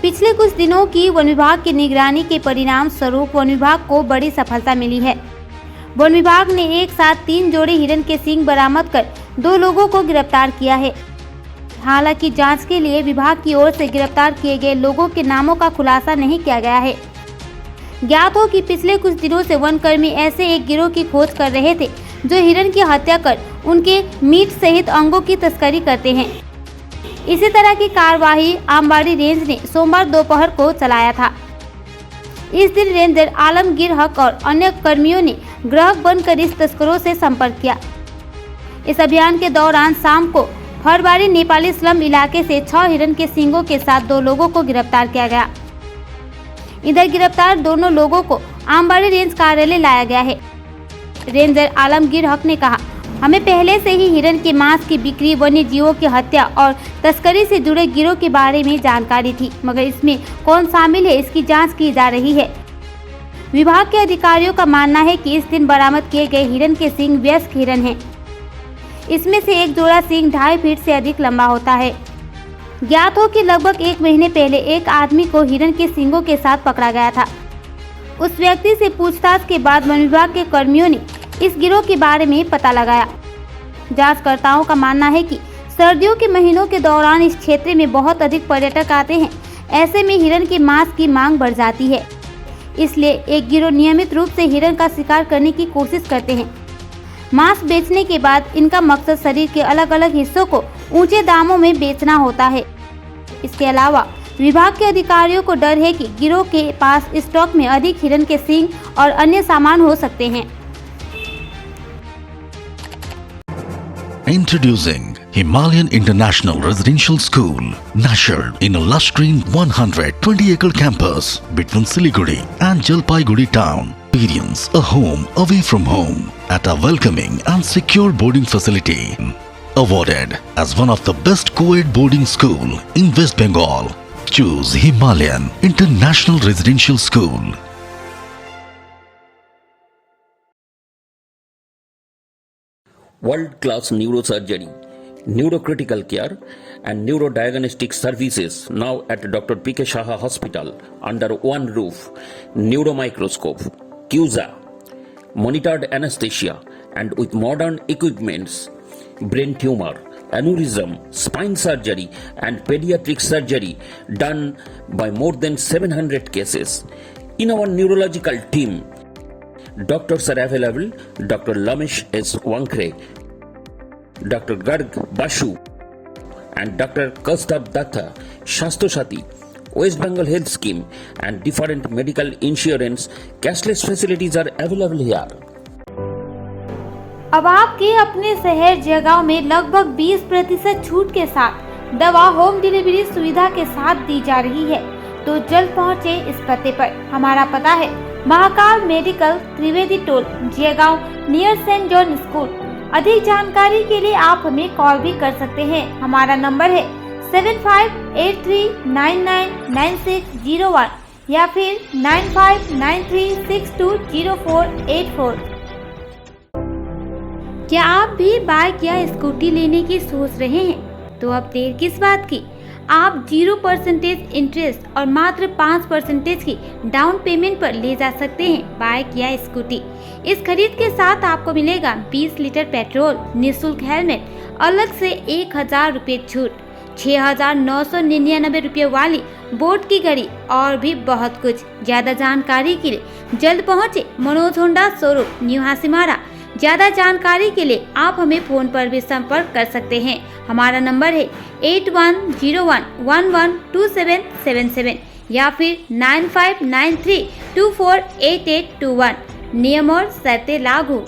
पिछले कुछ दिनों की वन विभाग की निगरानी के परिणाम स्वरूप वन विभाग को बड़ी सफलता मिली है। वन विभाग ने एक साथ 3 जोड़े हिरण के सींग बरामद कर 2 लोगों को गिरफ्तार किया है। हालांकि जांच के लिए विभाग की ओर से गिरफ्तार किए गए लोगों के नामों का खुलासा नहीं किया गया है। ज्ञात हो कि पिछले कुछ दिनों से वन कर्मी ऐसे एक गिरोह की खोज कर रहे थे जो हिरण की हत्या कर उनके मीट सहित अंगों की तस्करी करते हैं। इसी तरह की कार्यवाही आमबाड़ी रेंज ने सोमवार दोपहर को चलाया था। इस दिन रेंजर आलमगीर हक और अन्य कर्मियों ने ग्राहक बनकर इस तस्करों से संपर्क किया। इस अभियान के दौरान शाम को फरबारी नेपाली स्लम इलाके से 6 हिरण के सींगों के साथ 2 लोगों को गिरफ्तार किया गया। इधर गिरफ्तार दोनों लोगों को आमबाड़ी रेंज कार्यालय लाया गया है। रेंजर आलमगीर हक ने कहा, हमें पहले से ही हिरण के मांस की बिक्री, वन्य जीवों की हत्या और तस्करी से जुड़े गिरोह के बारे में जानकारी थी, मगर इसमें कौन शामिल है इसकी जांच की जा रही है। विभाग के अधिकारियों का मानना है कि इस दिन बरामद किए गए हिरण के सींग वयस्क हिरण हैं। इसमें से एक जोड़ा सींग 2.5 फीट से अधिक लंबा होता है। ज्ञात हो कि लगभग 1 महीने पहले एक आदमी को हिरण के सींगों के साथ पकड़ा गया था। उस व्यक्ति से पूछताछ के बाद वन विभाग के कर्मियों ने इस गिरोह के बारे में पता लगाया। जांचकर्ताओं का मानना है कि सर्दियों के महीनों के दौरान इस क्षेत्र में बहुत अधिक पर्यटक आते हैं। ऐसे में हिरण के मांस की मांग बढ़ जाती है, इसलिए एक गिरोह नियमित रूप से हिरण का शिकार करने की कोशिश करते हैं। मांस बेचने के बाद इनका मकसद शरीर के अलग अलग हिस्सों को ऊंचे दामों में बेचना होता है। इसके अलावा विभाग के अधिकारियों को डर है कि गिरोह के पास स्टॉक में अधिक हिरण के सींग और अन्य सामान हो सकते हैं। Introducing Himalayan International Residential School, nurtured in a lush green 120-acre campus between Siliguri and Jalpaiguri town. Experience a home away from home at a welcoming and secure boarding facility. Awarded as one of the best co-ed boarding school in West Bengal. Choose Himalayan International Residential School. World-class neurosurgery, neurocritical care and neurodiagnostic services now at Dr. P.K. Shaha Hospital under one roof. Neuromicroscope, CUSA, monitored anesthesia and with modern equipments, brain tumor, aneurysm, spine surgery and pediatric surgery done by more than 700 cases. In our neurological team, doctors are available: Dr. Lamesh S. Wankre, Dr. Garg Bashu and Dr. Kaustav Datta, Shastosati, West Bengal Health Scheme and different medical insurance cashless facilities are available here. अब आपके अपने शहर जयगांव में लगभग 20% छूट के साथ दवा होम डिलीवरी सुविधा के साथ दी जा रही है, तो जल्द पहुंचे इस पते पर। हमारा पता है महाकाल मेडिकल, त्रिवेदी टोल, Jaigaon, near Saint John school. अधिक जानकारी के लिए आप हमें कॉल भी कर सकते हैं। हमारा नंबर है 7583999601 या फिर 9593620484। क्या आप भी बाइक या स्कूटी लेने की सोच रहे हैं? तो अब देर किस बात की, आप 0% इंटरेस्ट और मात्र 5% की डाउन पेमेंट पर ले जा सकते हैं बाइक या स्कूटी। इस खरीद के साथ आपको मिलेगा 20 लीटर पेट्रोल, निःशुल्क हेलमेट, अलग से 1000 रुपये छूट, 6999 रुपये वाली बोट की घड़ी और भी बहुत कुछ। ज्यादा जानकारी के लिए जल्द पहुँचे Manoj Honda showroom, new Hasimara. ज्यादा जानकारी के लिए आप हमें फोन पर भी संपर्क कर सकते हैं। हमारा नंबर है 8101112777 या फिर 9593248821। नियम और शर्तें लागू।